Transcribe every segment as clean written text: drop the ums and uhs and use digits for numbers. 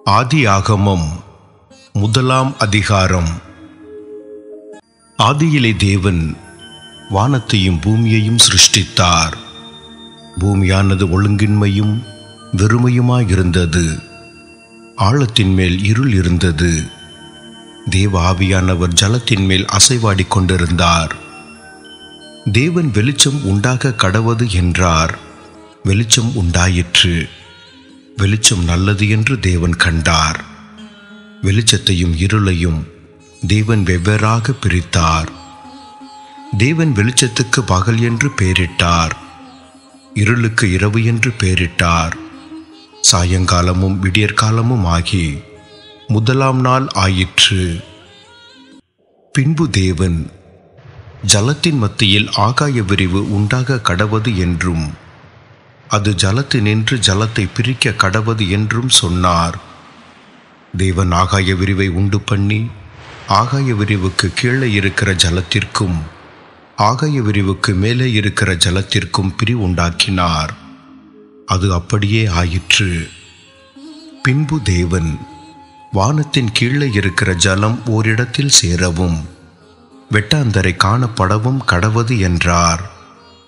ஆதியாகமம் முதலாம் அதிகாரம். ஆதியிலே தேவன் வானத்தையும் பூமியையும் சிருஷ்டித்தார். பூமியானது ஒழுங்கின்மையும் வெறுமையுமாயிருந்தது. ஆழத்தின் மேல் இருள் இருந்தது. தேவ ஆவியானவர் ஜலத்தின் மேல் அசைவாடி கொண்டிருந்தார். தேவன் வெளிச்சம் உண்டாக கடவது என்றார். வெளிச்சம் உண்டாயிற்று. வெளிச்சம் நல்லது என்று தேவன் கண்டார். வெளிச்சத்தையும் இருளையும் தேவன் வெவ்வேறாக பிரித்தார். தேவன் வெளிச்சத்துக்கு பகல் என்று பெயரிட்டார், இருளுக்கு இரவு என்று பெயரிட்டார். சாயங்காலமும் விடியற்காலமும் ஆகி முதலாம் நாள் ஆயிற்று. பின்பு தேவன் ஜலத்தின் மத்தியில் ஆகாய விரிவு உண்டாக கடவது என்றும் அது ஜலத்தினின்று ஜலத்தை பிரிக்க கடவது என்றும் சொன்னார். தேவன் ஆகாய விரிவை உண்டு பண்ணி ஆகாய விரிவுக்கு கீழே இருக்கிற ஜலத்திற்கும் ஆகாய விரிவுக்கு மேலே இருக்கிற ஜலத்திற்கும் பிரிவுண்டாக்கினார். அது அப்படியே ஆயிற்று. பின்பு தேவன் வானத்தின் கீழே இருக்கிற ஜலம் ஓரிடத்தில் சேரவும் வெட்டாந்தரை காணப்படவும் கடவது என்றார்.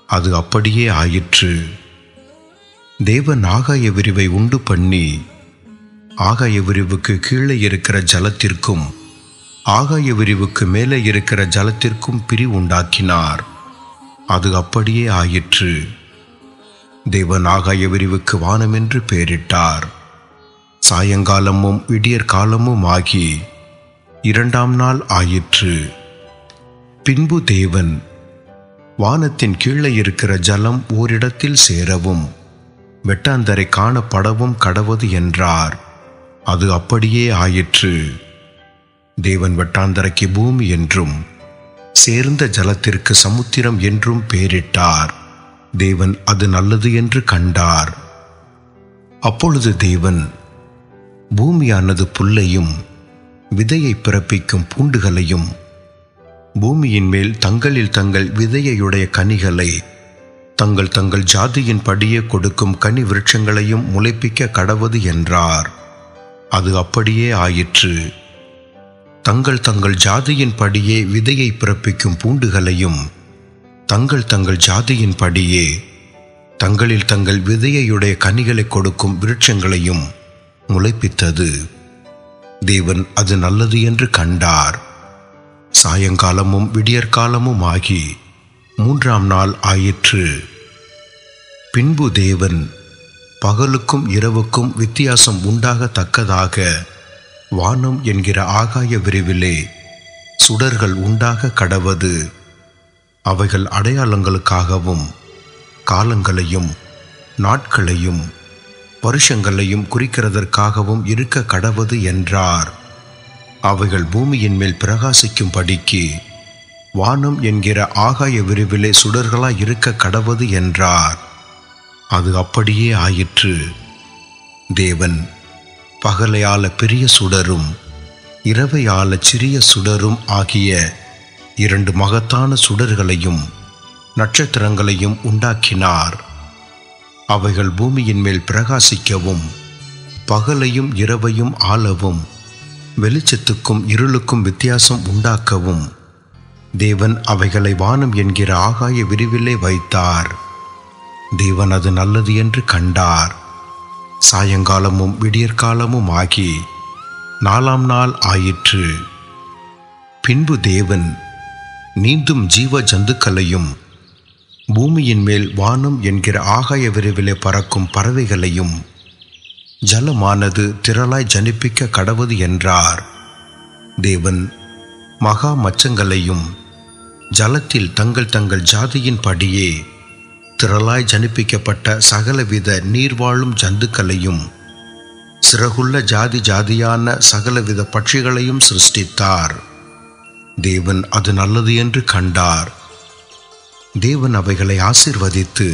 அது அப்படியே ஆயிற்று. தேவன் ஆகாய விரிவை உண்டு பண்ணி ஆகாய விரிவுக்கு கீழே இருக்கிற ஜலத்திற்கும் ஆகாய விரிவுக்கு மேலே இருக்கிற ஜலத்திற்கும் பிரிவுண்டாக்கினார். அது அப்படியே ஆயிற்று. தேவன் ஆகாய விரிவுக்கு வானம் என்று பெயரிட்டார். சாயங்காலமும் விடியற்காலமும் ஆகி இரண்டாம் நாள் ஆயிற்று. பின்பு தேவன் வானத்தின் கீழே இருக்கிற ஜலம் ஓரிடத்தில் சேரவும் வெட்டாந்தரை காணப்படவும் கடவது என்றார். அது அப்படியே ஆயிற்று. தேவன் வெட்டாந்தரைக்கு பூமி என்றும் சேர்ந்த ஜலத்திற்கு சமுத்திரம் என்றும் பெயரிட்டார். தேவன் அது நல்லது என்று கண்டார். அப்பொழுது தேவன் பூமியானது புல்லையும் விதையை பிறப்பிக்கும் பூண்டுகளையும் பூமியின் மேல் தங்களில் தங்கள் விதையுடைய கனிகளை தங்கள் தங்கள் ஜாதியின் படியே கொடுக்கும் கனி விருட்சங்களையும் முளைப்பிக்க கடவது என்றார். அது அப்படியே ஆயிற்று. தங்கள் தங்கள் ஜாதியின் படியே விதையை பிறப்பிக்கும் பூண்டுகளையும் தங்கள் தங்கள் ஜாதியின் படியே தங்களில் தங்கள் விதையுடைய கனிகளை கொடுக்கும் விருட்சங்களையும் முளைப்பித்தது. தேவன் அது நல்லது என்று கண்டார். சாயங்காலமும் விடியற்காலமும் ஆகி மூன்றாம் நாள் ஆயிற்று. பின்பு தேவன் பகலுக்கும் இரவுக்கும் வித்தியாசம் உண்டாகத்தக்கதாக வானம் என்கிற ஆகாய விரிவிலே சுடர்கள் உண்டாக கடவது. அவைகள் அடையாளங்களுக்காகவும் காலங்களையும் நாட்களையும் வருஷங்களையும் குறிக்கிறதற்காகவும் இருக்க கடவது என்றார். அவைகள் பூமியின் மேல் பிரகாசிக்கும்படிக்கு வானம் என்கிற ஆகாய விரிவிலே சுடர்களாய் இருக்க கடவது என்றார். அது அப்படியே ஆயிற்று. தேவன் பகலையால பெரிய சுடரும் இரவையால சிறிய சுடரும் ஆகிய இரண்டு மகத்தான சுடர்களையும் நட்சத்திரங்களையும் உண்டாக்கினார். அவைகள் பூமியின் மேல் பிரகாசிக்கவும் பகலையும் இரவையும் ஆளவும் வெளிச்சத்துக்கும் இருளுக்கும் வித்தியாசம் உண்டாக்கவும் தேவன் அவைகளை வானம் என்கிற ஆகாய விரிவிலே வைத்தார். தேவன் அது நல்லது என்று கண்டார். சாயங்காலமும் விடியற்காலமும் ஆகி நாலாம் நாள் ஆயிற்று. பின்பு தேவன் நீந்தும் ஜீவ ஜந்துக்களையும் பூமியின் மேல் வானம் என்கிற ஆகாய விரிவிலே பறக்கும் பறவைகளையும் ஜலமானது திரளாய் ஜனிப்பிக்க கடவது என்றார். தேவன் மகா மச்சங்களையும் ஜலத்தில் தங்கள் தங்கள் ஜாதியின் படியே திரளாய் ஜனிப்பிக்கப்பட்ட சகலவித நீர்வாழும் ஜந்துக்களையும் சிறகுள்ள ஜாதி ஜாதியான சகலவித பட்சிகளையும் சிருஷ்டித்தார். தேவன் அது நல்லது என்று கண்டார். தேவன் அவைகளை ஆசீர்வதித்து,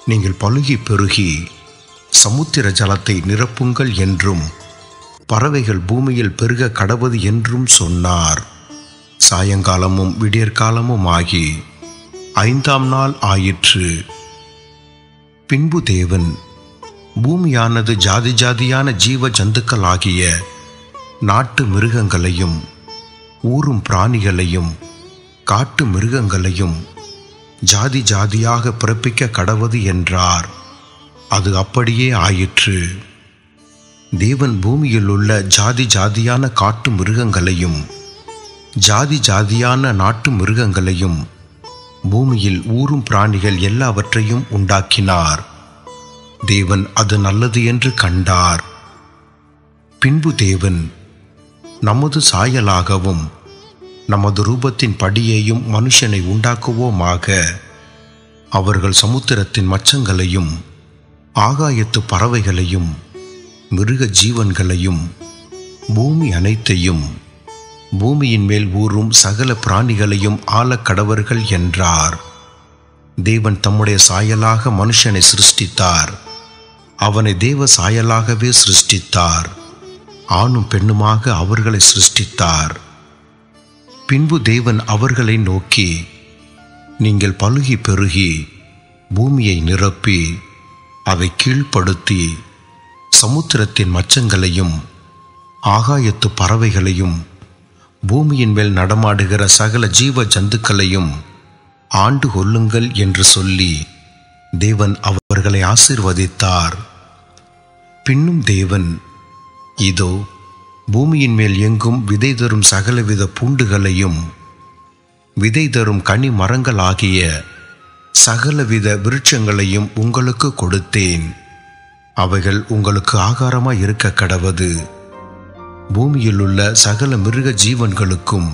நீங்கள் பலுகி பெருகி சமுத்திர ஜலத்தை நிரப்புங்கள் என்றும் பறவைகள் பூமியில் பெருக கடவது என்றும் சொன்னார். சாயங்காலமும் விடியற்காலமும் ஆகி ஐந்தாம் நாள் ஆயிற்று. பின்பு தேவன் பூமியானது ஜாதி ஜாதியான ஜீவ ஜந்துக்களாகிய நாட்டு மிருகங்களையும் ஊரும் பிராணிகளையும் காட்டு மிருகங்களையும் ஜாதி ஜாதியாக பிறப்பிக்க கடவது என்றார். அது அப்படியே ஆயிற்று. தேவன் பூமியில் உள்ள ஜாதி ஜாதியான காட்டு மிருகங்களையும் ஜாதி ஜாதியான நாட்டு மிருகங்களையும் பூமியில் ஊரும் பிராணிகள் எல்லாவற்றையும் உண்டாக்கினார். தேவன் அது நல்லது என்று கண்டார். பின்பு தேவன், நமது சாயலாகவும் நமது ரூபத்தின் படியையும் மனுஷனை உண்டாக்குவோமாக, அவர்கள் சமுத்திரத்தின் மச்சங்களையும் ஆகாயத்து பறவைகளையும் மிருக ஜீவன்களையும் பூமி அனைத்தையும் பூமியின் மேல் ஊறும் சகல பிராணிகளையும் ஆளக்கடவர்கள் என்றார். தேவன் தம்முடைய சாயலாக மனுஷனை சிருஷ்டித்தார். அவனை தேவ சாயலாகவே சிருஷ்டித்தார். ஆணும் பெண்ணுமாக அவர்களை சிருஷ்டித்தார். பின்பு தேவன் அவர்களை நோக்கி, நீங்கள் பலுகி பெருகி பூமியை நிரப்பி அதை கீழ்ப்படுத்தி சமுத்திரத்தின் மச்சங்களையும் ஆகாயத்து பறவைகளையும் பூமியின் மேல் நடமாடுகிற சகல ஜீவ ஜந்துக்களையும் ஆண்டு கொள்ளுங்கள் என்று சொல்லி தேவன் அவர்களை ஆசீர்வதித்தார். பின்னும் தேவன், இதோ பூமியின் மேல் எங்கும் விதை தரும் சகலவித பூண்டுகளையும் விதை தரும் கனி மரங்களாகிய சகலவித விருட்சங்களையும் உங்களுக்கு கொடுத்தேன். அவைகள் உங்களுக்கு ஆகாரமாய் இருக்க கடவது. பூமியில் உள்ள சகல மிருக ஜீவன்களுக்கும்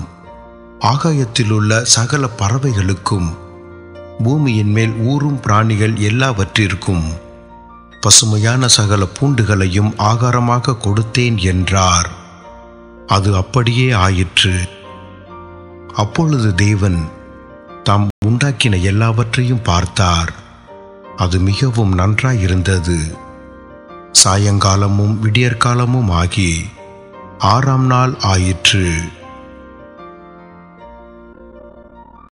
ஆகாயத்தில் உள்ள சகல பறவைகளுக்கும் பூமியின் மேல் ஊறும் பிராணிகள் எல்லாவற்றிற்கும் பசுமையான சகல பூண்டுகளையும் ஆகாரமாக கொடுத்தேன் என்றார். அது அப்படியே ஆயிற்று. அப்பொழுது தேவன் தாம் உண்டாக்கின எல்லாவற்றையும் பார்த்தார். அது மிகவும் நன்றாயிருந்தது. சாயங்காலமும் விடியற்காலமும் ஆகி 6ஆம் நாள் ஆயிற்று.